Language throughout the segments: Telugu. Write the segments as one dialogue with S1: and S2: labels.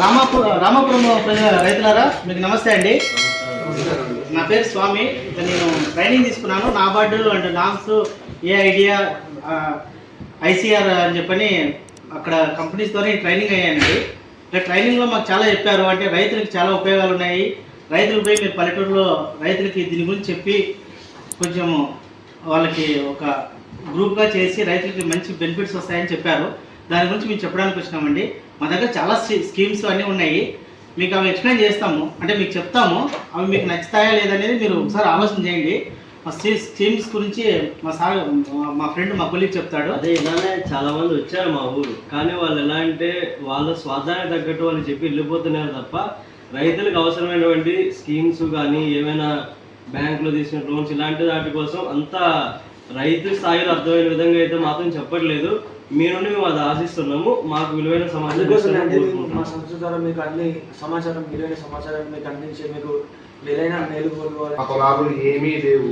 S1: రామాపురం రైతులారా మీకు నమస్తే అండి. నా పేరు స్వామి. నేను ట్రైనింగ్ తీసుకున్నాను NABARD and norms, A idea, ICR అని చెప్పని అక్కడ కంపెనీస్తోనే ట్రైనింగ్ అయ్యానండి. ఇక్కడ ట్రైనింగ్లో మాకు చాలా చెప్పారు. అంటే రైతులకు చాలా ఉపయోగాలు ఉన్నాయి. రైతులకు పోయి మీరు పల్లెటూరులో రైతులకి దీని గురించి చెప్పి కొంచెం వాళ్ళకి ఒక గ్రూప్గా చేసి రైతులకి మంచి బెనిఫిట్స్ వస్తాయని చెప్పారు. దాని గురించి మేము చెప్పడానికి వచ్చినామండి. మా దగ్గర చాలా స్కీమ్స్ అన్నీ ఉన్నాయి. మీకు అవి ఎక్స్ప్లెయిన్ చేస్తాము, అంటే మీకు చెప్తాము. అవి మీకు నచ్చుతాయా లేదనేది మీరు ఒకసారి ఆలోచన చేయండి. మా స్కీమ్స్ గురించి మా ఫ్రెండ్ మా కొలీగ్ చెప్తాడు.
S2: అదే ఇలానే చాలా మంది వచ్చారు మా ఊరు, కానీ వాళ్ళు ఎలా అంటే వాళ్ళ స్వార్థానికి తగ్గట్టు వాళ్ళు చెప్పి వెళ్ళిపోతున్నారు తప్ప రైతులకు అవసరమైనటువంటి స్కీమ్స్ కానీ ఏమైనా బ్యాంకులో తీసుకున్న లోన్స్ ఇలాంటి వాటి కోసం అంతా రైతు స్థాయిలో అర్థమైన విధంగా అయితే మాత్రం చెప్పట్లేదు. మీ నుండి మేము అది ఆశిస్తున్నాము. మాకు విలువైన సమాచారం
S3: మా సంస్థ ద్వారా మీకు అన్ని సమాచారం, విలువైన సమాచారం మీకు అందించే మీకు ఏదైనా మేలు
S4: పొలాలు ఏమీ లేవు,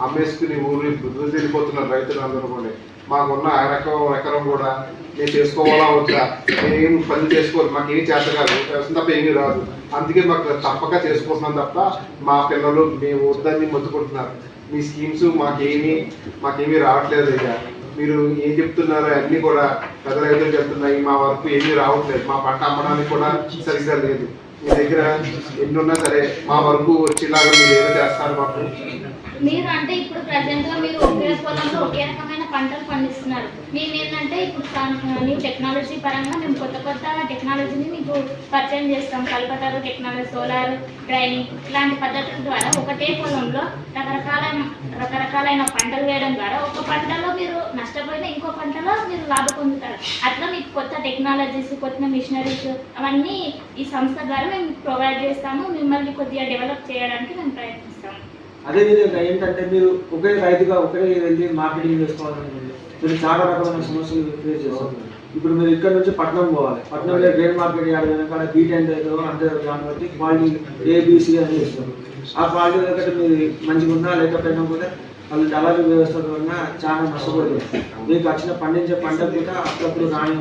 S4: అమ్మేసుకుని ఊరు బుద్ధులు వెళ్ళిపోతున్నారు రైతులు అందరూ కూడా. మాకున్న ఎకరం కూడా నేను చేసుకోవాలా వద్దా, నేనేం పనులు చేసుకోవాలి, మాకు ఏం చేత కాదు, వ్యవసాయం తప్ప ఏమీ రాదు. అందుకే మాకు తప్పక చేసుకుంటున్నాం తప్ప మా పిల్లలు మేము వద్దని మొత్తుకుంటున్నారు. మీ స్కీమ్స్ మాకేమీ రావట్లేదు. ఇక మీరు ఏం చెప్తున్నారో అన్నీ కూడా పెద్ద రైతులు చెప్తున్నాయి. మా వరకు ఏమీ రావట్లేదు. మా పంట అమ్మడానికి కూడా సరిగ్గా లేదు. మీ దగ్గర ఎన్ని ఉన్నా సరే మా వరకు వచ్చేలాగా మీరు ఏదో చేస్తారు మాకు.
S5: మీరు అంటే ఇప్పుడు ప్రజెంట్ గా మీరు ఒకే పొలంలో ఒకే రకమైన పంటలు పండిస్తున్నారు. మేము ఏంటంటే ఇప్పుడు న్యూ టెక్నాలజీ పరంగా మేము కొత్త టెక్నాలజీని మీకు పరిచయం చేస్తాం. కల్పతరు టెక్నాలజీ, సోలార్ డ్రైనింగ్ ఇలాంటి పద్ధతుల ద్వారా ఒకటే పొలంలో రకరకాలైన పంటలు వేయడం ద్వారా ఒక పంటలో మీరు నష్టపోయిన ఇంకో పంటలో మీరు లాభం పొందుతారు. అట్లా మీకు కొత్త టెక్నాలజీస్, కొత్త మిషనరీస్ అవన్నీ ఈ సంస్థ ద్వారా మేము ప్రొవైడ్ చేస్తాము. మిమ్మల్ని కొద్దిగా డెవలప్ చేయడానికి మేము ప్రయత్నిస్తాము.
S3: అదేవిధంగా ఏంటంటే మీరు ఒకే రైతుగా ఒకటే వెళ్ళి మార్కెటింగ్ చేసుకోవాలనుకుంటే మీరు చాలా రకమైన సమస్యలు ఫేస్ చేస్తారు. ఇప్పుడు మీరు ఇక్కడ నుంచి పట్నం పోవాలి. పట్నంలో గ్రెయిన్ మార్కెట్ యార్డ్ వెనకాల బీట్ ఎంత అవుతుందో అంతే దాన్ని బట్టి క్వాలిటీ ఏబిసి అని చేస్తారు. ఆ క్వాలిటీ దగ్గర మీరు మంచిగా ఉన్నా లేకపోయినా కూడా వాళ్ళు డెవలప్ వ్యవస్థ వలన చాలా నష్టపోతుంది. మీకు వచ్చిన పండించే పంట కూడా అప్పుడప్పుడు రాని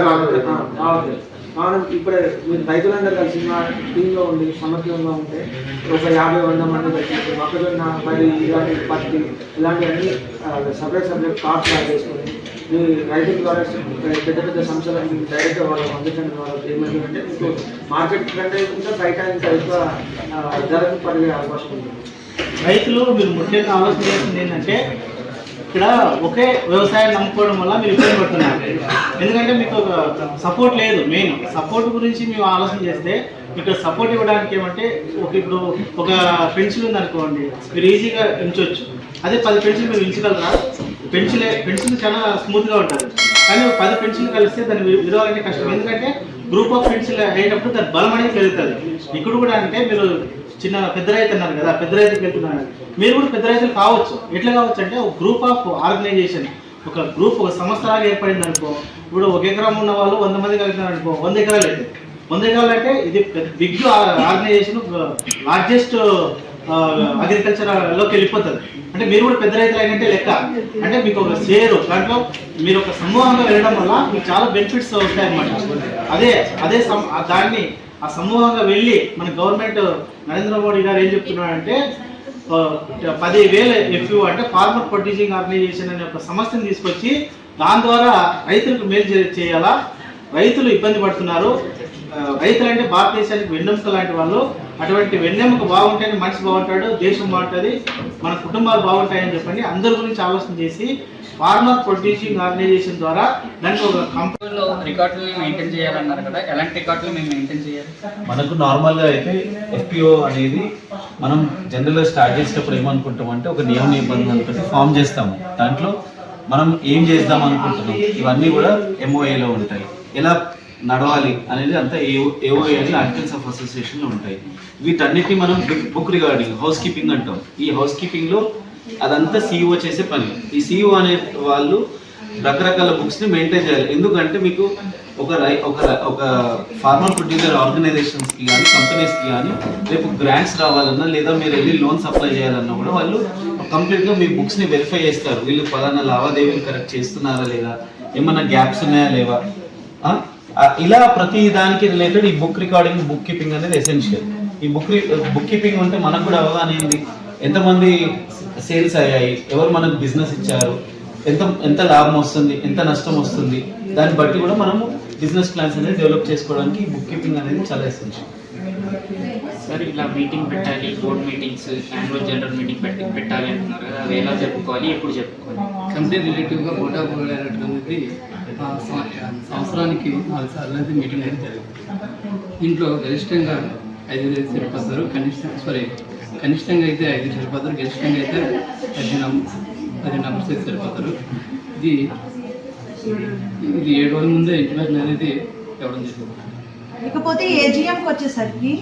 S3: రావట్లేదు. కారణం ఇప్పుడే మీరు రైతులందరూ కలిసి మా టీంలో ఉండి సమర్థంగా ఉంటే ఒక 50-100 మంది కలిసి మొక్కజొన్న, వరి, ఇలాంటి పత్తి ఇలాంటివన్నీ సపరేట్ కార్డ్స్ లాగా చేసుకొని మీ రైతుల ద్వారా పెద్ద సంస్థలకు డైరెక్ట్గా వాళ్ళకి అందించడం ద్వారా ఏమైందంటే మీకు మార్కెట్ కంటే ఇంకా బయట ఇంకా ఎక్కువ ధరకు పడిగే అవకాశం ఉంటుంది.
S1: రైతులు మీరు ముఖ్యంగా ఆలోచన చేస్తుంది ఏంటంటే ఇక్కడ ఒకే వ్యవసాయం నమ్ముకోవడం వల్ల మీరు ఇబ్బంది పడుతున్నారు. ఎందుకంటే మీకు ఒక సపోర్ట్ లేదు. మెయిన్ సపోర్ట్ గురించి మేము ఆలోచన చేస్తే ఇక్కడ సపోర్ట్ ఇవ్వడానికి ఏమంటే ఇప్పుడు ఒక పెన్సిల్ ఉందనుకోండి, మీరు ఈజీగా ఎంచవచ్చు. అదే 10 పెన్సిల్ మీరు ఎంచగలరా? పెన్సిల్ చాలా స్మూత్గా ఉంటుంది, కానీ 10 పెన్సిల్ కలిస్తే దాన్ని విడవాలంటే కష్టం. ఎందుకంటే గ్రూప్ ఆఫ్ పెన్సిల్ అయ్యేటప్పుడు దాని బలం అనేది పెరుగుతుంది. ఇక్కడ కూడా అంటే మీరు పెద్ద రైతు అన్నారు కదా, పెద్ద రైతుకి వెళ్తున్నారు. మీరు కూడా పెద్ద రైతులు కావచ్చు. ఎట్లా కావచ్చు అంటే ఒక గ్రూప్ ఆఫ్ ఆర్గనైజేషన్, ఒక సంస్థలాగా ఏర్పడింది అనుకో. ఇప్పుడు 1 ఎకరం ఉన్న వాళ్ళు 100 మంది కలిగినారు అనుకో, 100 ఎకరాలు అయితే 100 ఎకరాలు అంటే ఇది బిగ్ ఆర్గనైజేషన్, లార్జెస్ట్ అగ్రికల్చర్లోకి వెళ్ళిపోతుంది. అంటే మీరు కూడా పెద్ద రైతులు అయినట్టే లెక్క. అంటే మీకు ఒక షేరు దాంట్లో మీరు ఒక సమూహంగా వెళ్ళడం వల్ల మీకు చాలా బెనిఫిట్స్ వస్తాయన్నమాట. అదే దాన్ని ఆ సమూహంగా వెళ్ళి మన గవర్నమెంట్ నరేంద్ర మోడీ గారు ఏం చెప్తున్నాడంటే 10,000 FPO అంటే ఫార్మర్ ప్రొడ్యూసింగ్ ఆర్గనైజేషన్ అనే ఒక సంస్థను తీసుకొచ్చి దాని ద్వారా రైతులకు మేలు చేయాలా. రైతులు ఇబ్బంది పడుతున్నారు. రైతులు అంటే భారతదేశానికి వెన్నెముక లాంటి వాళ్ళు. అటువంటి వెన్నెముక బాగుంటేనే మనిషి బాగుంటాడు, దేశం బాగుంటుంది, మన కుటుంబాలు బాగుంటాయని చెప్పండి అందరి గురించి ఆలోచన చేసి ఫార్మర్ ప్రొడ్యూసింగ్ ఆర్గనైజేషన్ ద్వారా దానికి ఒక
S6: కంపెనీలో రికార్డులు మెయింటైన్ చేయాలన్నారు కదా, ఎలాంటి రికార్డులు మేము మెయింటైన్ చేయాలి?
S7: మనకు నార్మల్గా అయితే FPO అనేది మనం జనరల్గా స్టార్ట్ చేసేటప్పుడు ఏమనుకుంటాం అంటే ఒక నియమ నిబంధనలతో ఫామ్ చేస్తాము. దాంట్లో మనం ఏం చేద్దాం అనుకుంటున్నాం ఇవన్నీ కూడా MOAలో ఉంటాయి. ఎలా నడవాలి అనేది అంతా AOA అని ఆర్టికల్స్ ఆఫ్ అసోసియేషన్లో ఉంటాయి. వీటన్నిటిని మనం బుక్ రిగార్డింగ్ హౌస్ కీపింగ్ అంటాం. ఈ హౌస్ కీపింగ్లో అదంతా CEO చేసే పని. ఈ CEO అనే వాళ్ళు రకరకాల బుక్స్ని మెయింటైన్ చేయాలి. ఎందుకంటే మీకు ఒక ఫార్మర్ ప్రొడ్యూసర్ ఆర్గనైజేషన్స్కి కానీ కంపెనీస్కి కానీ రేపు గ్రాంట్స్ రావాలన్నా లేదా మీరు వెళ్ళి లోన్స్ అప్లై చేయాలన్నా కూడా వాళ్ళు కంప్లీట్గా మీ బుక్స్ని వెరిఫై చేస్తారు. వీళ్ళు పలానా లావాదేవీలు కరెక్ట్ చేస్తున్నారా లేదా, ఏమన్నా గ్యాప్స్ ఉన్నాయా లేవా, ఇలా ప్రతి దానికి రిలేటెడ్ ఈ బుక్ రికార్డింగ్, బుక్ కీపింగ్ అనేది ఎసెన్షియల్. ఈ బుక్ కీపింగ్ ఉంటే మనకు కూడా అవగాహన ఏంది, ఎంతమంది సేల్స్ అయ్యాయి, ఎవరు మనకు బిజినెస్ ఇచ్చారు, ఎంత లాభం వస్తుంది, ఎంత నష్టం వస్తుంది, దాన్ని బట్టి కూడా మనము బిజినెస్ ప్లాన్స్ అనేది డెవలప్ చేసుకోవడానికి బుక్ కీపింగ్ అనేది చాలా ఎసెన్షియల్.
S6: సార్ ఇలా మీటింగ్ పెట్టాలి, board meetings, annual general meeting పెట్టాలి అంటున్నారు కదా, అవి ఎలా చెప్పుకోవాలి, ఎప్పుడు చెప్పుకోవాలి?
S8: కంపెనీ రిలేటివ్గా బోటా బోర్డ్ అనేటువంటిది సంవత్సరానికి 4 సార్లు అయితే మీటింగ్ అయితే జరుగుతుంది. దీంట్లో గరిష్టంగా 5 సరిపోతారు, కనిష్టంగా అయితే 5 సరిపోతారు, గరిష్టంగా అయితే 10 నంబర్స్ అయితే సరిపోతారు. ఇది 7 రోజుల ముందే ఇంటిమేషన్ అనేది ఇవ్వడం జరుగుతుంది.
S9: ఇకపోతే ఏజిఎంకి వచ్చేసరికి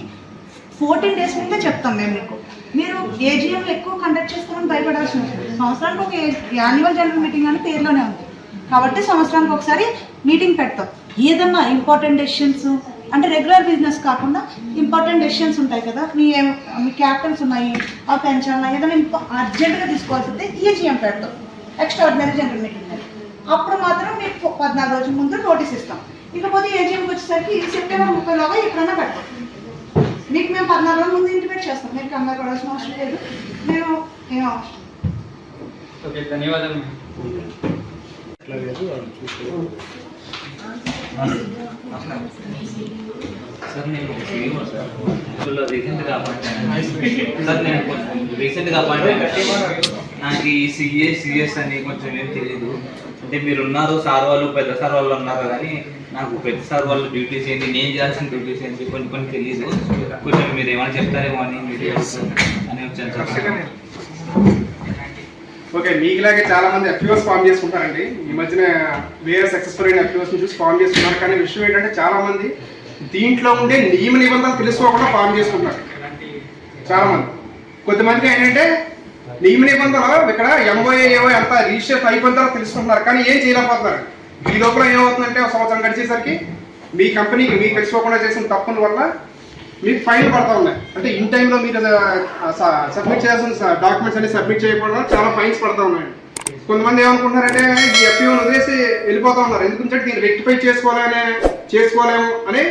S9: 14 days ముందే చెప్తాం మేము మీకు. మీరు ఏజిఎంలో ఎక్కువ కండక్ట్ చేసుకోవడం భయపడాల్సిన అవసరం లేదు. సంవత్సరానికి ఒక యాన్యువల్ జనరల్ మీటింగ్ అని పేరులోనే ఉంది కాబట్టి సంవత్సరానికి ఒకసారి మీటింగ్ పెడతాం. ఏదన్నా ఇంపార్టెంట్ డెసిషన్స్ అంటే రెగ్యులర్ బిజినెస్ కాకుండా ఇంపార్టెంట్ డెసిషన్స్ ఉంటాయి కదా, మీ క్యాపిటల్స్ ఉన్నాయి, ఆ పెన్షన్ ఏదైనా అర్జెంటుగా తీసుకోవాల్సి వస్తే ఏజిఎం పెడతాం, ఎక్స్ట్రాఆర్డినరీ జనరల్ మీటింగ్. అప్పుడు మాత్రం మీకు 14 రోజుల ముందు నోటీస్ ఇస్తాం. ఇకపోతే ఏజిఎంకి వచ్చేసరికి సెప్టెంబర్ 30 ఎప్పుడైనా పెడతాం. మీకు మేము 14 రోజుల ముందు ఇంటిమేట్ చేస్తాం, మీరు కంగారు పడాల్సిన అవసరం లేదు. మేము ఏం అవసరం.
S6: ఓకే, ధన్యవాదాలు.
S10: సార్ నేను రీసెంట్గా అపాయింట్ నాకు ఈ సిఎస్ అని కొంచెం ఏం తెలియదు. అంటే మీరు ఉన్నారు సార్ వాళ్ళు, పెద్ద సార్ వాళ్ళు ఉన్నారు కానీ నాకు పెద్ద సార్ వాళ్ళు డ్యూటీస్ ఏంటి, నేను చేయాల్సిన డ్యూటీస్ ఏంటి కొన్ని తెలియదు. కొంచెం మీరు ఏమైనా చెప్తారేమో అని మీరు అని వచ్చాను సార్.
S11: ఓకే, మీకులాగే చాలా మంది ఎఫ్యూఎస్ ఫామ్ చేసుకుంటారండి. ఈ మధ్యన వేరే సక్సెస్ఫుల్ అయిన ఎఫ్యూఎస్ని చూసి ఫామ్ చేసుకున్నారు. కానీ విషయం ఏంటంటే చాలా మంది దీంట్లో ఉండే నియమ నిబంధనలు తెలుసుకోకుండా ఫామ్ చేసుకుంటారు. చాలా మంది కొంతమందికి ఏంటంటే నియమ నిబంధనలు ఇక్కడ ఎంఓఏఓ ఎంత రిజిస్టర్ అయిపోయిన తర్వాత తెలుసుకుంటున్నారు, కానీ ఏం చేయలేకపోతున్నారు. ఈ లోపల ఏమవుతుందంటే ఒక సంవత్సరం గడిచేసరికి మీ కంపెనీకి మీకు తెలుసుకోకుండా చేసిన తప్పుల వల్ల మీకు ఫైన్ పడతా ఉన్నాయి. అంటే ఇన్ టైంలో మీరు సబ్మిట్ చేయాల్సిన డాక్యుమెంట్స్ అన్ని సబ్మిట్ చేయకపోవడం చాలా ఫైన్స్ పడతా ఉన్నాయండి. కొంతమంది ఏమనుకుంటున్నారంటే ఈ ఎఫ్యూని వదిలేసి వెళ్ళిపోతా ఉన్నారు, ఎందుకంటే దీన్ని రెక్టిఫై చేసుకోలేము అనే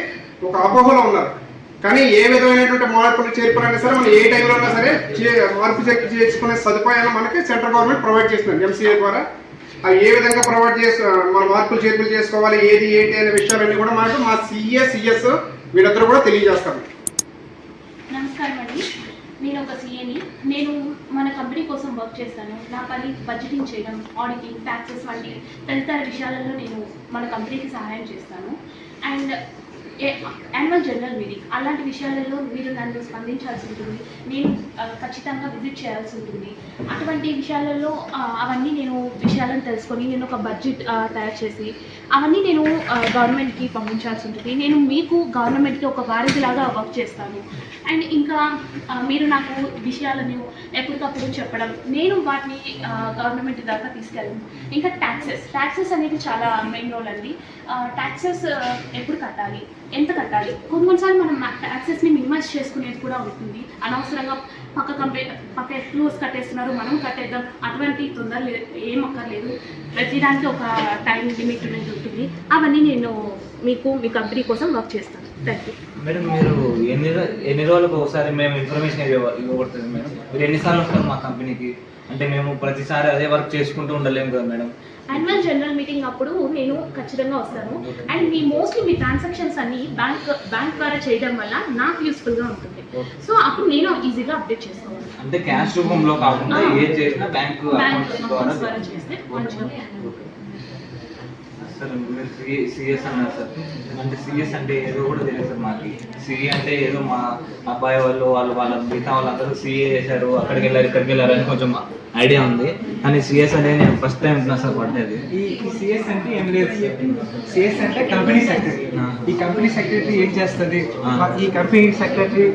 S11: ఒక అపోహలో ఉన్నారు. కానీ ఏ విధమైనటువంటి మార్పులు చేర్పులైనా సరే మనం ఏ టైంలో అయినా సరే మార్పు చేసుకునే సదుపాయాలు మనకి సెంట్రల్ గవర్నమెంట్ ప్రొవైడ్ చేస్తుంది ఎంసీఏ ద్వారా. అవి ఏ విధంగా ప్రొవైడ్ మన మార్పులు చేర్పులు చేసుకోవాలి, ఏది ఏంటి అనే విషయాలన్నీ కూడా మనకు మా సిఎస్ వీళ్ళందరూ కూడా తెలియజేస్తారు.
S5: నమస్కారం అండి, నేను ఒక సిఏని. నేను మన కంపెనీ కోసం వర్క్ చేస్తాను. నా పని బడ్జెటింగ్ చేయడం, ఆడిటింగ్, ట్యాక్సెస్ వంటి తదితర విషయాలలో నేను మన కంపెనీకి సహాయం చేస్తాను. అండ్ యాన్యువల్ జనరల్ మీటింగ్ అలాంటి విషయాలలో మీరు నన్ను స్పందించాల్సి ఉంటుంది, నేను ఖచ్చితంగా విజిట్ చేయాల్సి ఉంటుంది. అటువంటి విషయాలలో అవన్నీ విషయాలను తెలుసుకొని నేను ఒక బడ్జెట్ తయారు చేసి అవన్నీ నేను గవర్నమెంట్కి పంపించాల్సి ఉంటుంది. నేను మీకు గవర్నమెంట్కి ఒక వారధిలాగా వర్క్ చేస్తాను. అండ్ ఇంకా మీరు నాకు విషయాలను ఎప్పటికప్పుడు చెప్పడం, నేను వాటిని గవర్నమెంట్ దాకా తీసుకెళ్ళను. ఇంకా ట్యాక్సెస్ అనేది చాలా మెయిన్ రోల్ అండి. ట్యాక్సెస్ ఎప్పుడు కట్టాలి, ఎంత కట్టాలి, కొన్నిసార్లు మనం ట్యాక్సెస్ని మినిమైజ్ చేసుకునేది కూడా ఉంటుంది. అనవసరంగా పక్క ఎఫ్యూస్ కట్టేస్తున్నారు, మనం కట్టేద్దాం, అటువంటి తొందర ఏం అక్కర్లేదు. ప్రతిదానికి ఒక టైం లిమిట్ అనేది ఉంటుంది. అవన్నీ నేను మీ కంపెనీ కోసం వర్క్ చేస్తాను. Thank you
S10: madam. మీరు ఎన్ని రోజులకు ఒకసారి మేము ఇన్ఫర్మేషన్ ఇవ్వబడుతుంది మేడం? మీరు ఎన్నిసార్లు వస్తారు మా కంపెనీకి? అంటే మేము ప్రతిసారి అదే వర్క్ చేసుకుంటూ ఉండలేము కదా మేడం.
S5: యాన్యువల్ జనరల్ మీటింగ్ అప్పుడు నేను ఖచ్చితంగా వస్తాను. అండ్ మోస్ట్లీ మీ ట్రాన్సాక్షన్స్ అన్ని బ్యాంక్ ద్వారా చేయడం వల్ల నాకు యూస్ఫుల్గా ఉంటుంది. సో అప్పుడు నేను ఈజీగా అప్డేట్ చేసుకోవాలి.
S10: అంటే క్యాష్ రూపంలో కాకుండా ఏం చేసినా బ్యాంక్
S5: ద్వారా చేస్తే మంచిగా.
S10: సార్ మీరు సిఎస్ అన్నారు సార్, అంటే సిఎస్ అంటే ఏదో కూడా తెలియదు సార్ మాకు. సిఏ అంటే ఏదో మా అబ్బాయి వాళ్ళ మిగతా వాళ్ళందరూ సిఏ చేశారు, అక్కడికి వెళ్ళారు ఇక్కడికి వెళ్ళారు అని కొంచెం ఐడియా ఉంది. కానీ సిఎస్ అనేది నేను ఫస్ట్ టైం వింటున్నా సార్ పడ్డది.
S3: ఈ సిఎస్ అంటే ఏం లేదు. సిఎస్ అంటే కంపెనీ సెక్రటరీ. ఈ కంపెనీ సెక్రటరీ ఏం చేస్తుంది, ఈ కంపెనీ సెక్రటరీ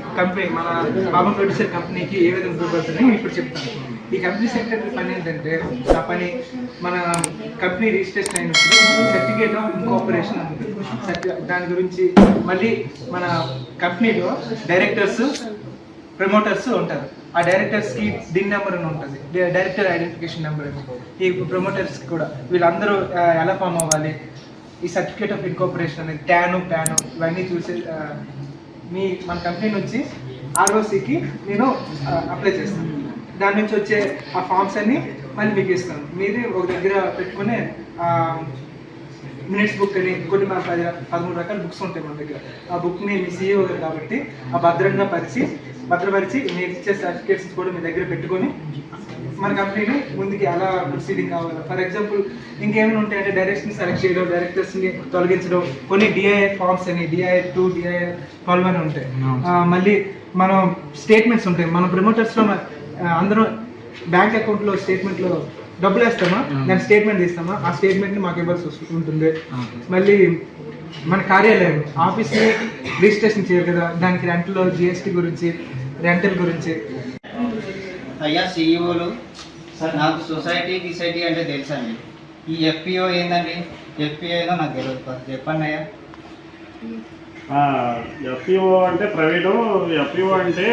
S3: మన బాబా ప్రొడ్యూసర్ కంపెనీకి ఏ విధంగా ఉపయోగపడుతుంది ఇప్పుడు చెప్తాను. ఈ కంపెనీ సెక్రటరీ పని ఏంటంటే, ఆ పని మన కంపెనీ రిజిస్ట్రేషన్ అయినప్పుడు సర్టిఫికేట్ ఆఫ్ ఇన్కార్పొరేషన్ ఉంటుంది. దాని గురించి మళ్ళీ మన కంపెనీలో డైరెక్టర్స్, ప్రమోటర్స్ ఉంటారు. ఆ డైరెక్టర్స్కి డిన్ నెంబర్ అని ఉంటుంది, డైరెక్టర్ ఐడెంటిఫికేషన్ నెంబర్ అని. ఈ ప్రమోటర్స్కి కూడా వీళ్ళందరూ ఎలా ఫామ్ అవ్వాలి,
S12: ఈ సర్టిఫికేట్ ఆఫ్ ఇన్కార్పొరేషన్ అనేది ప్యాను ఇవన్నీ చూసి మన కంపెనీ నుంచి ఆర్ఓసికి నేను అప్లై చేస్తాను. దాని నుంచి వచ్చే ఆ ఫామ్స్ అన్ని మళ్ళీ మీకు ఇస్తాను. మీరు ఒక దగ్గర పెట్టుకునే మినిట్స్ బుక్ అని కొన్ని 13 రకాల బుక్స్ ఉంటాయి మన దగ్గర. ఆ బుక్ని మీ CEO గారు కాబట్టి ఆ భద్రపరిచి మీరు ఇచ్చే సర్టిఫికేట్స్ కూడా మీ దగ్గర పెట్టుకొని మన కంపెనీని ముందుకి అలా ప్రొసీడింగ్ కావాలి. ఫర్ ఎగ్జాంపుల్ ఇంకేమైనా ఉంటాయంటే డైరెక్షన్ సెలెక్ట్ చేయడం, డైరెక్టర్స్ని తొలగించడం, కొన్ని DII ఫార్మ్స్ అని DII 2 DII 12 అని ఉంటాయి. మళ్ళీ మనం స్టేట్మెంట్స్ ఉంటాయి. మన ప్రమోటర్స్లో అందరూ బ్యాంక్ అకౌంట్లో స్టేట్మెంట్లో డబ్బులు వేస్తామా, దాని స్టేట్మెంట్ తీస్తామా, ఆ స్టేట్మెంట్ని మాకు ఇవ్వాల్సి ఉంటుంది. మళ్ళీ మన కార్యాలయం ఆఫీస్ని రిజిస్ట్రేషన్ చేయాలి కదా, దానికి రెంట్లో GST గురించి, రెంటల్ గురించి.
S13: అయ్యా CEOలు నాకు సొసైటీ అంటే తెలుసండి. ఈ FPO ఏందండి? FPO ఏదో నాకు తెలియదు, చెప్పండి అయ్యా.
S14: FPO అంటే ప్రైవేటు. FPO అంటే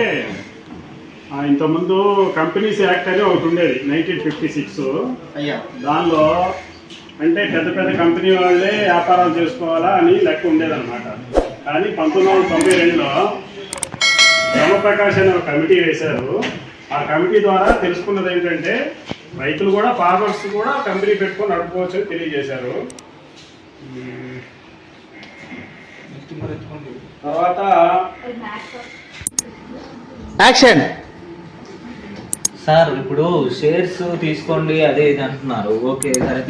S14: ఇంతకుముందు కంపెనీస్ యాక్ట్ అని ఒకటి ఉండేది 1956.
S13: అయ్యా
S14: దానిలో అంటే పెద్ద కంపెనీ వాళ్ళే వ్యాపారం చేసుకోవాలా అని లెక్క ఉండేదన్నమాట. కానీ 1992లో రామప్రకాష్ అనే ఒక కమిటీ వేశారు. ఆ కమిటీ ద్వారా తెలుసుకున్నది ఏంటంటే రైతులు కూడా, ఫార్మర్స్ కూడా కంపెనీ పెట్టుకొని నడుపుకోవచ్చు అని తెలియజేశారు. తర్వాత
S1: యాక్షన్.
S10: సార్ ఇప్పుడు షేర్స్ తీసుకోండి అదే ఇది అంటున్నారు. ఓకే సరే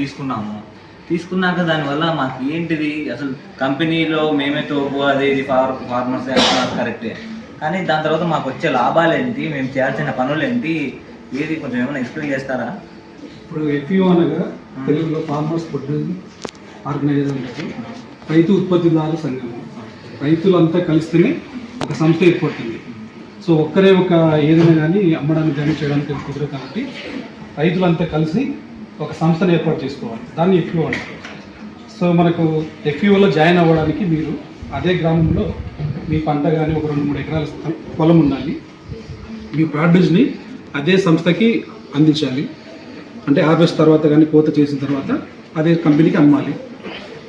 S10: తీసుకున్నాక దానివల్ల మాకు ఏంటిది అసలు కంపెనీలో మేమే తోపు అదే ఇది ఫార్మర్స్ అంటున్నారు కరెక్టే, కానీ దాని తర్వాత మాకు వచ్చే లాభాలు ఏంటి, మేము చేయాల్సిన పనులు ఏంటి, ఏది కొంచెం ఏమైనా ఎక్స్ప్లెయిన్ చేస్తారా?
S8: ఇప్పుడు FPO అనగా తెలుగులో ఫార్మర్స్ ప్రొడ్యూస్ ఆర్గనైజేషన్ ఉంటుంది. రైతు ఉత్పత్తిదారుల సంఘం. రైతులంతా కలిస్తేనే ఒక సంస్థ ఏర్పడుతుంది. సో ఒక్కరే ఏదైనా కానీ అమ్మడానికి కానీ చేయడానికి కుదరదు కాబట్టి రైతులంతా కలిసి ఒక సంస్థను ఏర్పాటు చేసుకోవాలి. దాన్ని FPO అంటారు. సో మనకు FPOలో జాయిన్ అవ్వడానికి మీరు అదే గ్రామంలో మీ పంట కానీ ఒక 2-3 ఎకరాల పొలం ఉండాలి. మీ ప్రొడ్యూస్ని అదే సంస్థకి అందించాలి. అంటే హార్వెస్ట్ తర్వాత కానీ కోత చేసిన తర్వాత అదే కంపెనీకి అమ్మాలి.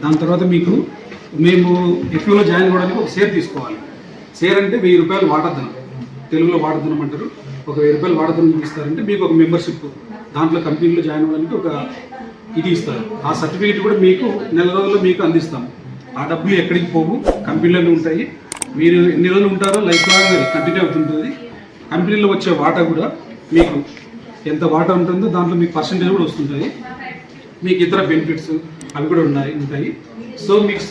S8: దాని తర్వాత మేము FPOలో జాయిన్ అవ్వడానికి ఒక షేర్ తీసుకోవాలి. షేర్ అంటే 1000 రూపాయలు వాటద్దనం, తెలుగులో వాటద్దనం అంటారు. ఒక 1000 రూపాయలు వాటద్దనం ఇస్తారంటే మీకు ఒక మెంబర్షిప్, దాంట్లో కంపెనీలో జాయిన్ అవ్వడానికి ఒక ఇది ఇస్తారు. ఆ సర్టిఫికేట్ కూడా మీకు నెల రోజుల్లో మీకు అందిస్తాము. ఆ డబ్బులు ఎక్కడికి పోవు, కంపెనీలోనే ఉంటాయి. మీరు ఎన్ని రోజులు ఉంటారో లైఫ్ లాంగ్ కంటిన్యూ అవుతుంటుంది. కంపెనీలో వచ్చే వాటా కూడా మీకు ఎంత వాటా ఉంటుందో దాంట్లో మీకు పర్సంటేజ్ కూడా వస్తుంటుంది. మీకు ఇతర బెనిఫిట్స్ అవి కూడా ఉంటాయి. సో మీకు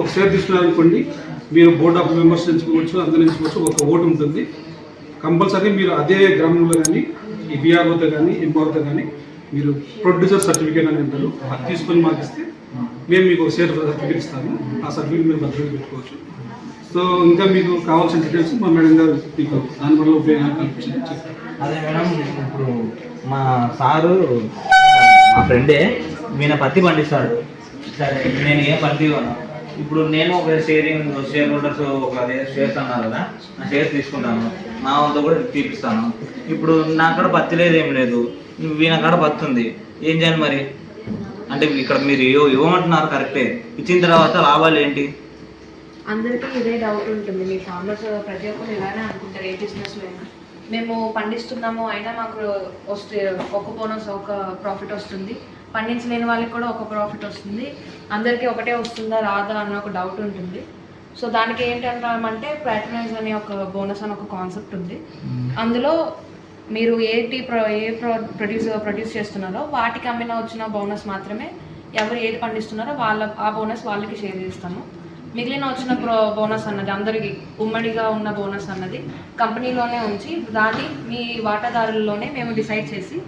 S8: ఒక షేర్ తీసుకున్నారనుకోండి, మీరు బోర్డ్ ఆఫ్ మెంబర్స్ ఎంచుకోవచ్చు, అందరూ ఎంచుకోవచ్చు. ఒక ఓటు ఉంటుంది. కంపల్సరీ మీరు అదే గ్రామంలో కానీ ఈ BROతో కానీ MROతో కానీ మీరు ప్రొడ్యూసర్ సర్టిఫికేట్ అని అంటారు, అది తీసుకొని మాకు ఇస్తే మేము మీకు ఒక షేర్ సర్టిఫికేట్ ఇస్తాము. ఆ సర్టిఫికేట్ మీరు భద్రత పెట్టుకోవచ్చు. సో ఇంకా మీకు కావాల్సిన డీటెయిల్స్ మా మేడం గారు మీకు దానివల్ల ఉపయోగాలు కల్పించింది.
S10: అదే మేడం, ఇప్పుడు మా సారు మా ఫ్రెండే ఈయన పత్తి పండిస్తాడు. సరే నేను ఏం పత్తి ఇవ్వను. ఇప్పుడు నేను ఒక షేర్ హోల్డర్స్ ఒక షేర్స్ అన్నారు కదా, నా షేర్స్ తీసుకుంటాను, నా వంతు కూడా తీపిస్తాను. ఇప్పుడు నా కాడ పత్తి లేదు, ఏం లేదు, వీణ కాడ పత్తి ఉంది, ఏం చేయాలి మరి? అంటే ఇక్కడ మీరు ఇవ్వమంటున్నారు కరెక్టే, ఇచ్చిన తర్వాత లాభాలు ఏంటి?
S15: అందరికీ ఇదే డౌట్ ఉంటుంది. మీ ఫార్మర్స్ ప్రతి ఒక్కరు ఇలానే అనుకుంటారు. ఏ బిజినెస్లో అయినా మేము పండిస్తున్నాము అయినా మాకు ఒక బోనస్, ఒక ప్రాఫిట్ వస్తుంది, పండించలేని వాళ్ళకి కూడా ఒక ప్రాఫిట్ వస్తుంది, అందరికీ ఒకటే వస్తుందా రాదా అన్న ఒక డౌట్ ఉంటుంది. సో దానికి ఏంటంటామంటే ప్లాటినైజ్ అనే ఒక బోనస్ అని ఒక కాన్సెప్ట్ ఉంది. అందులో మీరు ప్రొడ్యూస్ చేస్తున్నారో వాటికి అమ్మిన వచ్చిన బోనస్ మాత్రమే ఎవరు ఏది పండిస్తున్నారో ఆ బోనస్ వాళ్ళకి షేర్ చేస్తాము. మిగిలిన వచ్చిన బోనస్ అన్నది అందరికీ ఉమ్మడిగా ఉన్న బోనస్ అన్నది కంపెనీలోనే ఉంచి దాన్ని మీ వాటాదారుల్లోనే మేము డిసైడ్ చేసి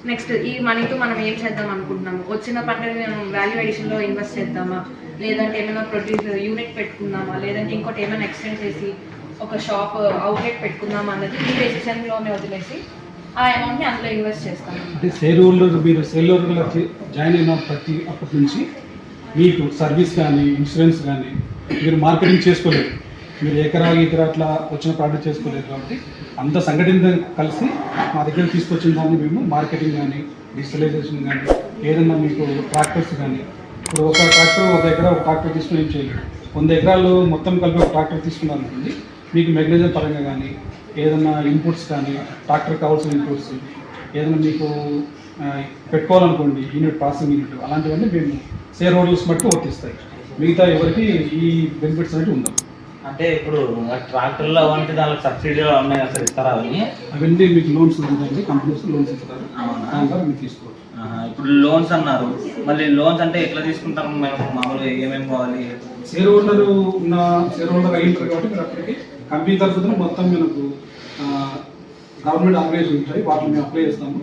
S15: నెక్స్ట్ ఈ మనీతో మనం ఏం చేద్దాం అనుకుంటున్నాము, వచ్చిన పంటని మేము వాల్యూ ఎడిషన్లో ఇన్వెస్ట్ చేద్దామా, లేదంటే ఏమైనా ప్రొడ్యూస్ యూనిట్ పెట్టుకుందామా, లేదంటే ఇంకోటి ఏమైనా ఎక్స్టెండ్ చేసి ఒక షాప్ అవుట్లెట్ పెట్టుకుందామా అన్నది ఈ డెసిషన్లోనే వదిలేసి ఆ అమౌంట్ని అందులో ఇన్వెస్ట్ చేస్తాము.
S8: అంటే మీరు సేల్ హోల్డర్లో జాయిన్ అయిన అప్పటి నుంచి మీకు సర్వీస్ కానీ ఇన్సూరెన్స్ కానీ మీరు మార్కెటింగ్ చేసుకోలేదు, మీరు ఎకరా అట్లా వచ్చిన ప్రోడక్ట్ చేసుకోలేదు. కాబట్టి అంత సంఘటన కలిసి మా దగ్గర తీసుకొచ్చిన దాన్ని మేము మార్కెటింగ్ కానీ డిజిటలైజేషన్ కానీ ఏదన్నా మీకు ట్రాక్టర్స్ కానీ
S11: ఇప్పుడు ఒక ట్రాక్టర్ ఒక ట్రాక్టర్ తీసుకుని ఏం చేయలేదు. 100 ఎకరాలు మొత్తం కలిపి ఒక ట్రాక్టర్ తీసుకున్నారు అనుకోండి, మీకు మెకానిజం పరంగా కానీ ఏదైనా ఇన్పుట్స్ కానీ ట్రాక్టర్ కావాల్సిన ఇన్పుట్స్ ఏదైనా మీకు పెట్టుకోవాలనుకోండి, యూనిట్ ప్రాసెసింగ్ యూనిట్ అలాంటివన్నీ మేము షేర్ హోల్డర్స్ బట్టి వర్తిస్తాయి. మిగతా ఎవరికి ఈ బెనిఫిట్స్ అనేవి ఉండవు.
S10: అంటే ఇప్పుడు ట్రాక్టర్లో అవంటే దానికి సబ్సిడీలో ఉన్నాయి అసలు ఇస్తారా
S11: అవన్నీ మీకు లోన్స్ ఉంటాయండి, కంపెనీస్ లోన్స్ ఇస్తారు, దాంట్లో మీరు తీసుకోవచ్చు.
S10: ఇప్పుడు లోన్స్ అన్నారు, మళ్ళీ లోన్స్ అంటే ఎట్లా తీసుకుంటాం మేము మామూలుగా ఏమేమి కావాలి?
S11: షేర్ హోల్డర్ అయిన కాబట్టి మీరు అక్కడికి కంపెనీ తరఫున మొత్తం మనకు గవర్నమెంట్ ఆర్గనైజేషన్ ఉంటాయి, వాటిని మేము అప్లై చేస్తాము.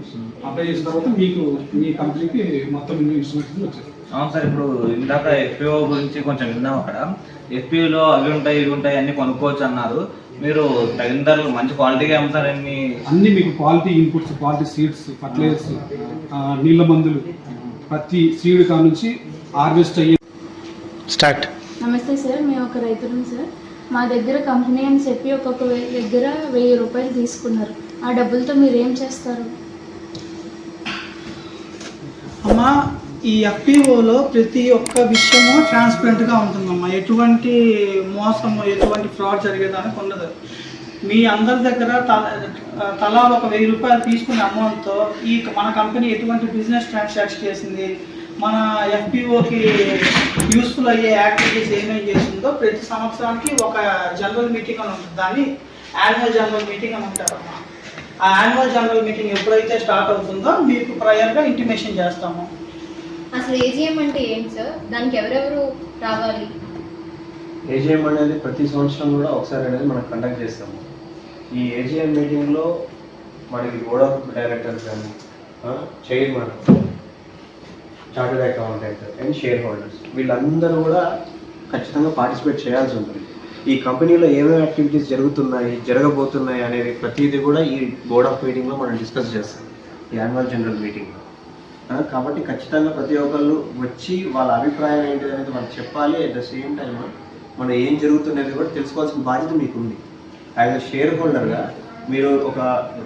S11: అప్లై చేసిన తర్వాత మీకు మీ కంపెనీకి మొత్తం ఇన్స్ట్రుమెంట్స్ వచ్చేస్తాయి.
S10: అవును సార్, ఇప్పుడు ఇందాక ఎఫ్పిఓ గురించి కొంచెం విన్నాం. అక్కడ ఎఫ్పిఓలో అవి ఉంటాయి ఇవి ఉంటాయి అన్ని కొనుక్కోవచ్చు అన్నారు. మీరు తగిన ధరలు మంచి క్వాలిటీగా అమ్ముతారని
S11: అన్ని మీకు quality inputs, quality seeds, fertilisers, నీళ్ళ మందులు, ప్రతి సీడ్ కా నుంచి హార్వెస్ట్ అయ్యే
S1: స్టార్ట్.
S5: నమస్తే సార్, మేము ఒక రైతులం సార్. మా దగ్గర కంపెనీ అని చెప్పి ఒక్కొక్క దగ్గర 1000 రూపాయలు తీసుకున్నారు. ఆ డబ్బులతో మీరు ఏం చేస్తారు?
S12: అమ్మా, ఈ ఎఫ్పిఓలో ప్రతి ఒక్క విషయము ట్రాన్స్పరెంట్గా ఉంటుందమ్మా. ఎటువంటి మోసము, ఎటువంటి ఫ్రాడ్ జరిగేదానికి ఉండదు. మీ అందరి దగ్గర తలా ఒక 1000 రూపాయలు తీసుకునే అమౌంట్తో మన కంపెనీ ఎటువంటి బిజినెస్ ట్రాన్సాక్షన్ చేసింది, మన ఎఫ్పిఓకి యూస్ఫుల్ అయ్యే యాక్టివిటీస్ ఏమేమి చేసిందో ప్రతి సంవత్సరానికి ఒక జనరల్ మీటింగ్ అని ఉంటుంది. దాన్ని యాన్యువల్ జనరల్ మీటింగ్ అని ఉంటారమ్మా. ఆ యాన్యువల్ జనరల్ మీటింగ్ ఎప్పుడైతే స్టార్ట్ అవుతుందో మీకు ప్రయర్గా ఇంటిమేషన్ చేస్తాము.
S5: అసలు ఏజిఎం అంటే ఏంటి సార్? దానికి ఎవరెవరు రావాలి?
S16: ఏజిఎం అనేది ప్రతి సంవత్సరం కూడా ఒకసారి అనేది మనం కండక్ట్ చేస్తాము. ఈ ఏజిఎం మీటింగ్లో మనకి బోర్డ్ ఆఫ్ డైరెక్టర్స్ కానీ, chairman, chartered accountant and share holders వీళ్ళందరూ కూడా ఖచ్చితంగా పార్టిసిపేట్ చేయాల్సి ఉంటుంది. ఈ కంపెనీలో ఏమేమి యాక్టివిటీస్ జరుగుతున్నాయి, జరగబోతున్నాయి అనేది ప్రతిదీ కూడా ఈ బోర్డ్ ఆఫ్ మీటింగ్లో మనం డిస్కస్ చేస్తాం, ఈ యాన్యువల్ జనరల్ మీటింగ్లో. కాబట్టి ఖచ్చితంగా ప్రతి ఒక్కళ్ళు వచ్చి వాళ్ళ అభిప్రాయం ఏంటి అనేది మనకు చెప్పాలి. అట్ ద సేమ్ టైం మనం ఏం జరుగుతున్నది కూడా తెలుసుకోవాల్సిన బాధ్యత మీకు ఉంది. యాజ్ అ షేర్ హోల్డర్గా మీరు ఒక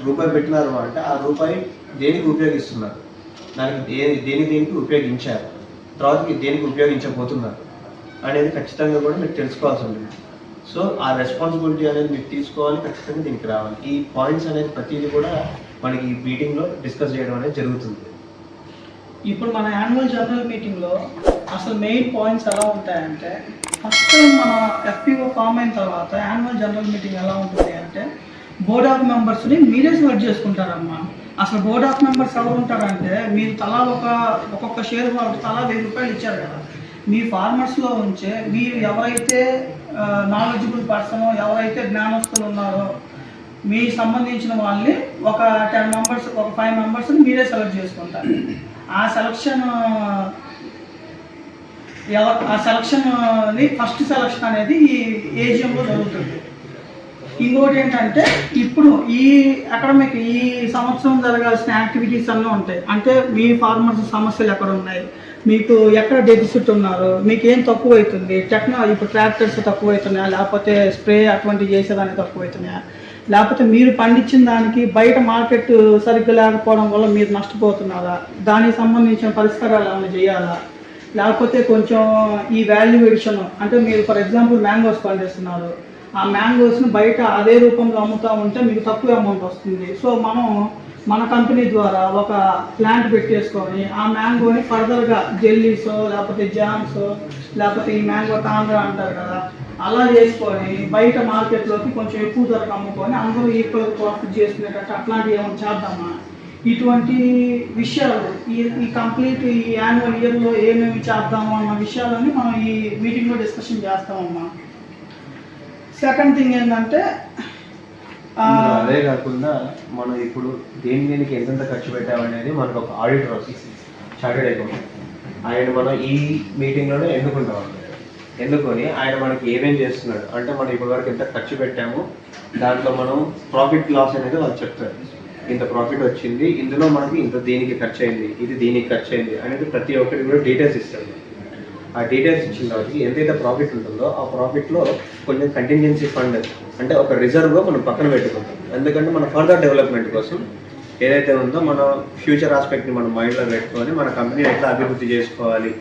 S16: రూపాయి పెట్టినారు అంటే ఆ రూపాయి దేనికి ఉపయోగిస్తున్నారు, దానికి దేనికి ఉపయోగించారు, తర్వాతకి దేనికి ఉపయోగించబోతున్నారు అనేది ఖచ్చితంగా కూడా మీరు తెలుసుకోవాల్సి ఉంటుంది. సో ఆ రెస్పాన్సిబిలిటీ అనేది మీరు తీసుకోవాలి, ఖచ్చితంగా దీనికి రావాలి. ఈ పాయింట్స్ అనేది ప్రతిదీ కూడా మనకి ఈ మీటింగ్లో డిస్కస్ చేయడం అనేది జరుగుతుంది.
S12: ఇప్పుడు మన యాన్యువల్ జనరల్ మీటింగ్లో అసలు మెయిన్ పాయింట్స్ ఎలా ఉంటాయంటే, ఫస్ట్ టైం మన ఎఫ్పిఓ ఫామ్ అయిన తర్వాత యాన్యువల్ జనరల్ మీటింగ్ ఎలా ఉంటుంది అంటే, బోర్డ్ ఆఫ్ మెంబర్స్ని మీరే సెలెక్ట్ చేసుకుంటారమ్మా. అసలు బోర్డ్ ఆఫ్ మెంబర్స్ ఎవరు ఉంటారంటే, మీరు తలా ఒక్కొక్క షేర్ హోల్డర్ తలా 1000 రూపాయలు ఇచ్చారు కదా, మీ ఫార్మర్స్లో ఉంచే మీరు ఎవరైతే నాలెడ్జబుల్ పర్సన్, ఎవరైతే జ్ఞానస్తులు ఉన్నారో మీకు సంబంధించిన వాళ్ళని ఒక 10 మెంబర్స్, ఒక 5 మెంబర్స్ని మీరే సెలెక్ట్ చేసుకుంటారు. ఆ సెలక్షన్ని ఫస్ట్ సెలక్షన్ అనేది ఈ ఏజిఎంలో జరుగుతుంది. ఇంకోటి ఏంటంటే, ఇప్పుడు ఈ అకాడమిక్ ఈ సంవత్సరం జరగాల్సిన యాక్టివిటీస్ అన్నీ ఉంటాయి. అంటే మీ ఫార్మర్స్ సమస్యలు ఎక్కడ ఉన్నాయి, మీకు ఎక్కడ డెఫిసిట్ ఉన్నారు, మీకు ఏం తక్కువ అవుతుంది, ఇప్పుడు ట్రాక్టర్స్ తక్కువ అవుతున్నాయా, లేకపోతే స్ప్రే అటువంటివి చేసేదానికి తక్కువ అవుతున్నాయా, లేకపోతే మీరు పండించిన దానికి బయట మార్కెట్ సరిగ్గా లేకపోవడం వల్ల మీరు నష్టపోతున్నారా, దానికి సంబంధించిన పరిష్కారాలు ఏమైనా చేయాలా, లేకపోతే కొంచెం ఈ వాల్యుయేషన్ అంటే మీరు ఫర్ ఎగ్జాంపుల్ మ్యాంగోస్ పండిస్తున్నారు, ఆ మ్యాంగోస్ని బయట అదే రూపంలో అమ్ముతూ ఉంటే మీకు తక్కువ అమౌంట్ వస్తుంది. సో మన కంపెనీ ద్వారా ఒక ప్లాంట్ పెట్టేసుకొని ఆ మ్యాంగోని ఫర్దర్గా జెల్లీసో లేకపోతే జామ్స్ లేకపోతే ఈ మ్యాంగో తాండ్రా అంటారు కదా, అలా చేసుకొని బయట మార్కెట్లోకి కొంచెం ఎక్కువ ధరకు అమ్ముకొని అందరూ ఈక్వల్ ప్రాఫిట్ చేసుకునేటట్టు అట్లాంటివి ఏమైనా చేద్దామా. ఇటువంటి విషయాలు ఈ కంప్లీట్ ఈ యాన్యువల్ ఇయర్లో ఏమేమి చేద్దాము అన్న విషయాలన్నీ మనం ఈ మీటింగ్లో డిస్కషన్ చేస్తామమ్మా. సెకండ్ థింగ్ ఏంటంటే,
S16: అదే కాకుండా మనం ఇప్పుడు దేనికి ఎంతెంత ఖర్చు పెట్టామనేది మనకు ఒక ఆడిటర్ వస్తుంది, చార్టెడ్ అకౌంటెంట్. ఆయన మనం ఈ మీటింగ్లోనే ఎన్నుకొని ఆయన మనకి ఏమేం చేస్తున్నాడు అంటే, మనం ఇప్పటి వరకు ఎంత ఖర్చు పెట్టాము, దాంట్లో మనం ప్రాఫిట్ లాస్ అనేది వాళ్ళు చెప్తారు. ఇంత ప్రాఫిట్ వచ్చింది, ఇందులో మనకి ఇంత దీనికి ఖర్చు అయింది, ఇది దీనికి ఖర్చు అయింది అనేది ప్రతి ఒక్కరికి కూడా డీటెయిల్స్ ఇస్తారు. ఆ డీటెయిల్స్ ఇచ్చిన తర్వాత ఎంతైతే ప్రాఫిట్ ఉంటుందో ఆ ప్రాఫిట్లో కొంచెం కంటింజెన్సీ ఫండ్ అంటే ఒక రిజర్వ్గా మనం పక్కన పెట్టుకుంటాం. ఎందుకంటే మన ఫర్దర్ డెవలప్మెంట్ కోసం ఏదైతే ఉందో మన ఫ్యూచర్ ఆస్పెక్ట్ని మనం మైండ్లో పెట్టుకొని మన కంపెనీ ఎట్లా అభివృద్ధి చేసుకోవాలి,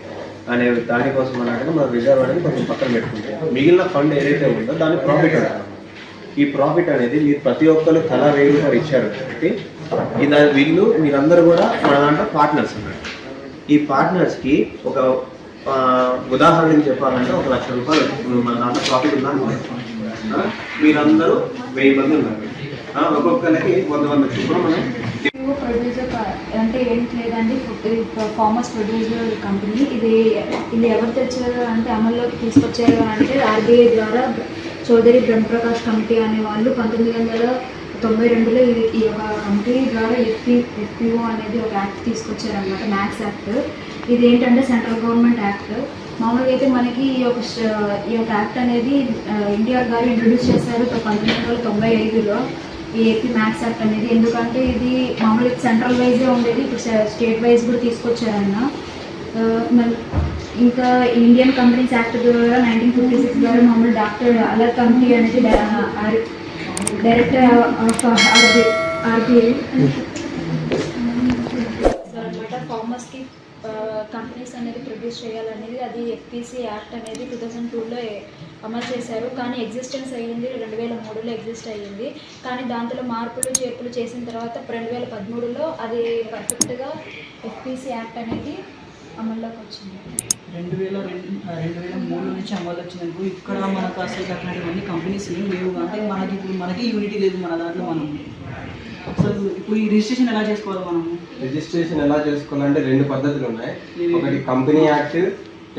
S16: అనే దానికోసం అన్నట్టుగా మనం రిజర్వ్ అనేది కొంచెం పక్కన పెట్టుకుంటే మిగిలిన ఫండ్ ఏదైతే ఉందో దాన్ని ప్రాఫిట్ అంటారు. ఈ ప్రాఫిట్ అనేది మీరు ప్రతి ఒక్కరు తలా 1000 రూపాయలు ఇచ్చారు కాబట్టి వీళ్ళు మీరందరూ కూడా మన దాంట్లో పార్ట్నర్స్ అన్నారు. ఈ పార్ట్నర్స్కి ఒక ఉదాహరణకి చెప్పాలంటే 1,00,000 రూపాయలు మన దాంట్లో ప్రాఫిట్ ఉందనుకుంటున్నాం. మీరందరూ 1000 మంది ఉన్నారు, ఒక్కొక్కరికి 100 చొప్పున మనం
S17: ప్రొడ్యూసర్ అంటే ఏంటి లేదండి, ఫార్మర్స్ ప్రొడ్యూసర్ కంపెనీ. ఇది ఎవరు తెచ్చారు అంటే అమల్లోకి తీసుకొచ్చారు అంటే ఆర్బీఐ ద్వారా చౌదరి బ్రహ్మప్రకాష్ కమిటీ అనే వాళ్ళు 1992లో ఈ యొక్క కమిటీ ద్వారా ఎఫ్పిఓ అనేది ఒక యాక్ట్ తీసుకొచ్చారనమాట, మ్యాక్స్ యాక్ట్. ఇది ఏంటంటే సెంట్రల్ గవర్నమెంట్ యాక్ట్. మామూలుగా అయితే మనకి ఈ యొక్క యాక్ట్ అనేది ఎన్టీఆర్ గారు ఇంట్రొడ్యూస్ చేశారు 1995లో ఈ ఏపీ మ్యాక్స్ యాక్ట్ అనేది. ఎందుకంటే ఇది మామూలుగా సెంట్రల్ వైజే ఉండేది, ఇప్పుడు స్టేట్ వైజ్ కూడా తీసుకొచ్చారన్న. ఇంకా ఇండియన్ కంపెనీస్ యాక్ట్ ద్వారా 1956 ద్వారా మామూలు డాక్టర్ అలర్ కమిటీ అనేది డైరెక్టర్ ఆఫ్ ఆర్బీఐ అనమాట ఫార్మర్స్కి కంపెనీస్ అనేది ప్రొడ్యూస్ చేయాలనేది. అది ఎఫ్పిసి యాక్ట్ అనేది 2002లో అమలు చేశారు. కానీ ఎగ్జిస్టెన్స్ అయ్యింది 2003లో ఎగ్జిస్ట్ అయ్యింది. కానీ దాంట్లో మార్పులు చేర్పులు చేసిన తర్వాత 2013లో అది పర్ఫెక్ట్గా ఎఫ్పిసి యాక్ట్ అనేది అమల్లోకి వచ్చింది.
S18: 2003 నుంచి అమలు వచ్చినప్పుడు ఇక్కడ మనకు అసలు అట్లాంటివన్నీ కంపెనీస్ ఏం లేవు. అంటే మనకి యూనిటీ లేదు మన దాంట్లో. మనం అసలు ఇప్పుడు ఈ రిజిస్ట్రేషన్ ఎలా చేసుకోవాలి? మనం
S16: రిజిస్ట్రేషన్ ఎలా చేసుకోవాలంటే 2 పద్ధతులు ఉన్నాయి. ఒకటి కంపెనీ యాక్ట్,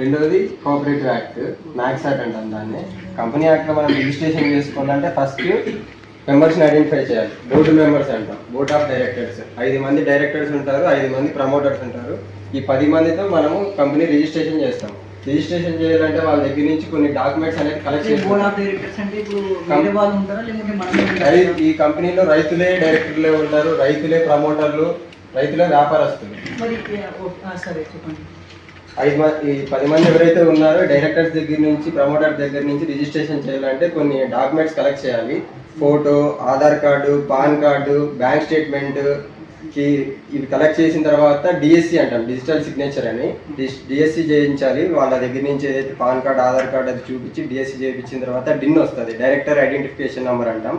S16: రెండోది కోఆపరేటివ్ యాక్ట్, మ్యాక్స్ యాక్ట్ అంటాం దాన్ని. కంపెనీ యాక్ట్లో మనం రిజిస్ట్రేషన్ చేసుకోవాలంటే ఫస్ట్ మెంబర్స్ని ఐడెంటిఫై చేయాలి. బోర్డు మెంబర్స్ అంటాం, బోర్డ్ ఆఫ్ డైరెక్టర్స్. 5 మంది డైరెక్టర్స్ ఉంటారు, 5 మంది ప్రమోటర్స్ ఉంటారు. ఈ 10 మందితో మనము కంపెనీ రిజిస్ట్రేషన్ చేస్తాం. రిజిస్ట్రేషన్ చేయాలంటే వాళ్ళ దగ్గర నుంచి కొన్ని డాక్యుమెంట్స్ అనేది కలెక్ట్ చేస్తాం. ఈ కంపెనీలో రైతులే డైరెక్టర్లే ఉంటారు, రైతులే ప్రమోటర్లు, రైతులే వ్యాపారస్తులు. ఈ 10 మంది ఎవరైతే ఉన్నారో డైరెక్టర్స్ దగ్గర నుంచి ప్రమోటర్ దగ్గర నుంచి రిజిస్ట్రేషన్ చేయాలంటే కొన్ని డాక్యుమెంట్స్ కలెక్ట్ చేయాలి. Photo, Aadhaar card, pan card, bank statement. ఇవి కలెక్ట్ చేసిన తర్వాత డిఎస్సి అంటాం, డిజిటల్ సిగ్నేచర్ అని. డిఎస్సి చేయించాలి. వాళ్ళ దగ్గర నుంచి ఏదైతే పాన్ కార్డు, ఆధార్ కార్డు అది చూపించి డిఎస్సి చేయించిన తర్వాత డిన్ వస్తుంది, డైరెక్టర్ ఐడెంటిఫికేషన్ నెంబర్ అంటాం.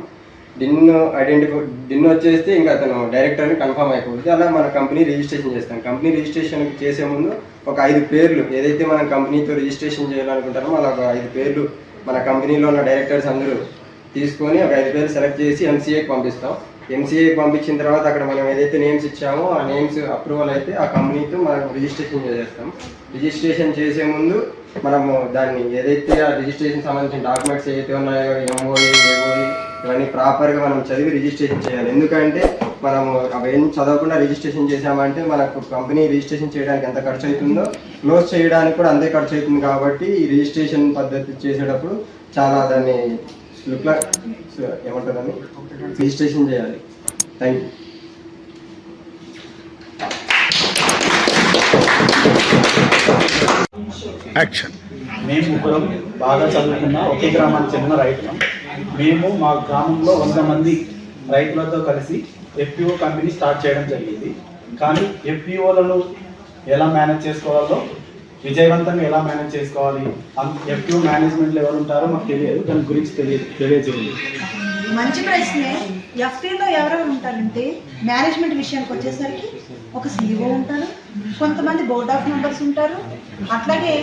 S16: డిన్ వచ్చేస్తే ఇంకా అతను డైరెక్టర్ అని కన్ఫర్మ్ అయిపోతుంది. అలా మన కంపెనీ రిజిస్ట్రేషన్ చేస్తాం. కంపెనీ రిజిస్ట్రేషన్ చేసే ముందు ఒక 5 పేర్లు ఏదైతే మనం కంపెనీతో రిజిస్ట్రేషన్ చేయాలనుకుంటామో అలా ఒక 5 పేర్లు మన కంపెనీలో ఉన్న డైరెక్టర్స్ అందరూ తీసుకొని ఒక 5 పేర్లు సెలెక్ట్ చేసి ఎంసీఏకి పంపిస్తాం. ఎంసీఏకి పంపించిన తర్వాత అక్కడ మనం ఏదైతే నేమ్స్ ఇచ్చామో ఆ నేమ్స్ అప్రూవల్ అయితే ఆ కంపెనీతో మనం రిజిస్ట్రేషన్ చేసేస్తాం. రిజిస్ట్రేషన్ చేసే ముందు మనము దాన్ని ఏదైతే ఆ రిజిస్ట్రేషన్ సంబంధించిన డాక్యుమెంట్స్ ఏదైతే ఉన్నాయో ఎంఓఈ, ఏఓఈ ఇవన్నీ ప్రాపర్గా మనం చదివి రిజిస్ట్రేషన్ చేయాలి. ఎందుకంటే మనము అవేం చదవకుండా రిజిస్ట్రేషన్ చేసామంటే మనకు కంపెనీ రిజిస్ట్రేషన్ చేయడానికి ఎంత ఖర్చు అవుతుందో క్లోజ్ చేయడానికి కూడా అంతే ఖర్చు అవుతుంది. కాబట్టి ఈ రిజిస్ట్రేషన్ పద్ధతి చేసేటప్పుడు చాలా దాన్ని ఏమంటారని రిజిస్ట్రేషన్ చేయాలి. Thank you.
S1: యాక్షన్. మేము ముగ్గురం బాగా చదువుకున్న ఒకే గ్రామానికి చెందిన రైతులం. మేము మా గ్రామంలో 100 మంది రైతులతో కలిసి ఎఫ్పిఓ కంపెనీ స్టార్ట్ చేయడం జరిగింది. కానీ ఎఫ్పిఓలను ఎలా మేనేజ్ చేసుకోవాలో, విజయవంతంగా ఎలా మేనేజ్ చేసుకోవాలి, ఎఫ్పిఓ మేనేజ్మెంట్లో ఎవరు ఉంటారో మాకు తెలియదు. దాని గురించి తెలియజేయండి.
S9: మంచి ప్రశ్నే. ఎఫ్టీలో ఎవరెవరు ఉంటారంటే మేనేజ్మెంట్ విషయానికి వచ్చేసరికి ఒక సిఇఓ ఉంటారు, కొంతమంది బోర్డ్ ఆఫ్ మెంబర్స్ ఉంటారు, అట్లాగే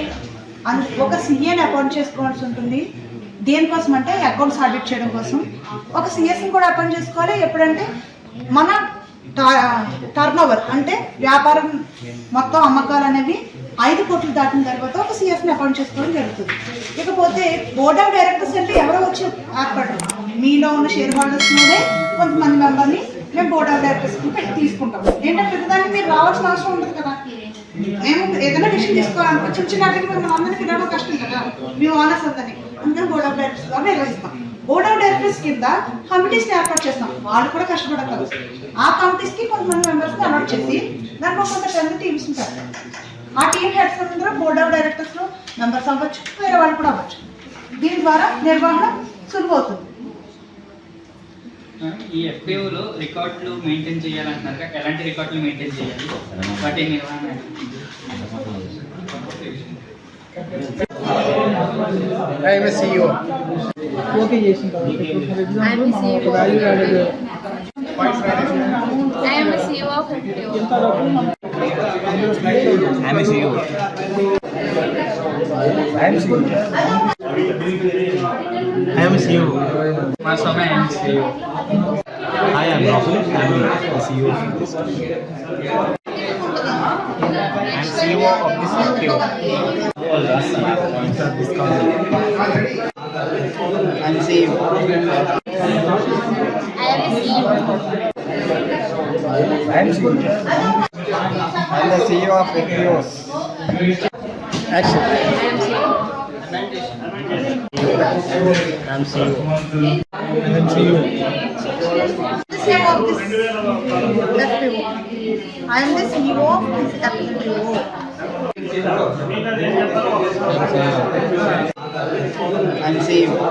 S9: ఒక సిఏని అపాయింట్ చేసుకోవాల్సి ఉంటుంది. దేనికోసం అంటే అకౌంట్స్ ఆడిట్ చేయడం కోసం. ఒక సిఎస్ని కూడా అపాయింట్ చేసుకోవాలి. ఎప్పుడంటే మన టర్న్ ఓవర్ అంటే వ్యాపారం మొత్తం అమ్మకాలు అనేవి 5 కోట్లు దాటిన తర్వాత ఒక సిఎస్ని అపాయింట్ చేసుకోవడం జరుగుతుంది. ఇకపోతే బోర్డ్ ఆఫ్ డైరెక్టర్స్ అంటే ఎవరో వచ్చి ఏర్పడరు. మీలో ఉన్న షేర్ హోల్డర్స్లోనే కొంతమంది మెంబర్ని మేము బోర్డ్ ఆఫ్ డైరెక్టర్స్కి పెట్టి తీసుకుంటాం. ఏంటంటే ప్రతిదానికి మీరు రావాల్సిన అవసరం ఉంటుంది కదా. మేము ఏదైనా డిసిషన్ తీసుకోవాలనుకో చిన్న వాటికి మేము అందరినీ పిలవడం కష్టం కదా, మేము ఓనర్స్ అంతని. అందుకని బోర్డ్ ఆఫ్ డైరెక్టర్స్ ద్వారా నిర్వహిస్తాం. బోర్డ్ ఆఫ్ డైరెక్టర్స్ కింద కమిటీస్ని ఏర్పాటు చేస్తాం. వాళ్ళు కూడా కష్టపడతారు. ఆ కమిటీస్కి కొంతమంది మెంబర్స్ని అలాట్ చేసి దానికి కొంత 10 టీమ్స్ ఉంటారు. ఆ టీమ్ హెడ్స్ అందరూ బోర్డ్ ఆఫ్ డైరెక్టర్స్లో మెంబర్స్ అవ్వచ్చు, వేరే వాళ్ళు కూడా అవ్వచ్చు. దీని ద్వారా నిర్వహణ సులువు అవుతుంది.
S6: ఈ ఎఫ్పిఓలో రికార్డులు మెయింటైన్ చేయాలంటున్నారు. ఎలాంటి రికార్డులు మెయింటైన్ చేయాలి, వాటి నిర్వహణ
S11: I am a CEO.
S12: Okay చేసిన తర్వాత ఇప్పుడు ఫర్ ఎగ్జాంపుల్ మనం ఒక value added
S5: I am a CEO of FPO.
S12: ఇంతవరకు మనం అందులో స్లైడ్లో ఉంటుంది.
S7: I am a CEO.
S12: I am CEO.
S7: I am a CEO.
S6: వాస్తవమే I am CEO.
S7: I am Rahul. I am the CEO of this company.
S13: I am CEO of this FPO.
S7: All Rasa of this company.
S13: I am CEO.
S5: I am a CEO.
S12: I am CEO.
S13: I am the CEO of FPOs.
S12: Action.
S13: I am CEO.
S12: I am CEO.
S9: CEO of this FPO. I am the CEO of this FPO.
S13: I am CEO.
S5: I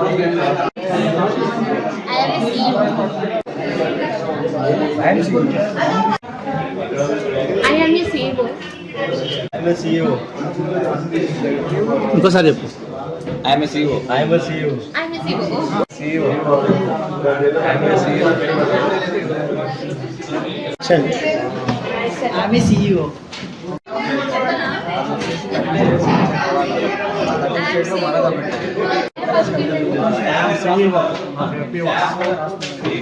S5: am a CEO.
S12: I am CEO.
S5: I am a CEO.
S7: I am a CEO.
S12: ఇంకోసారి చెప్పు.
S7: I am a CEO. I am a CEO.
S5: I am a CEO.
S7: CEO. I am a CEO.
S12: I am a CEO.
S5: I am a CEO.
S7: I am CEO of FPO.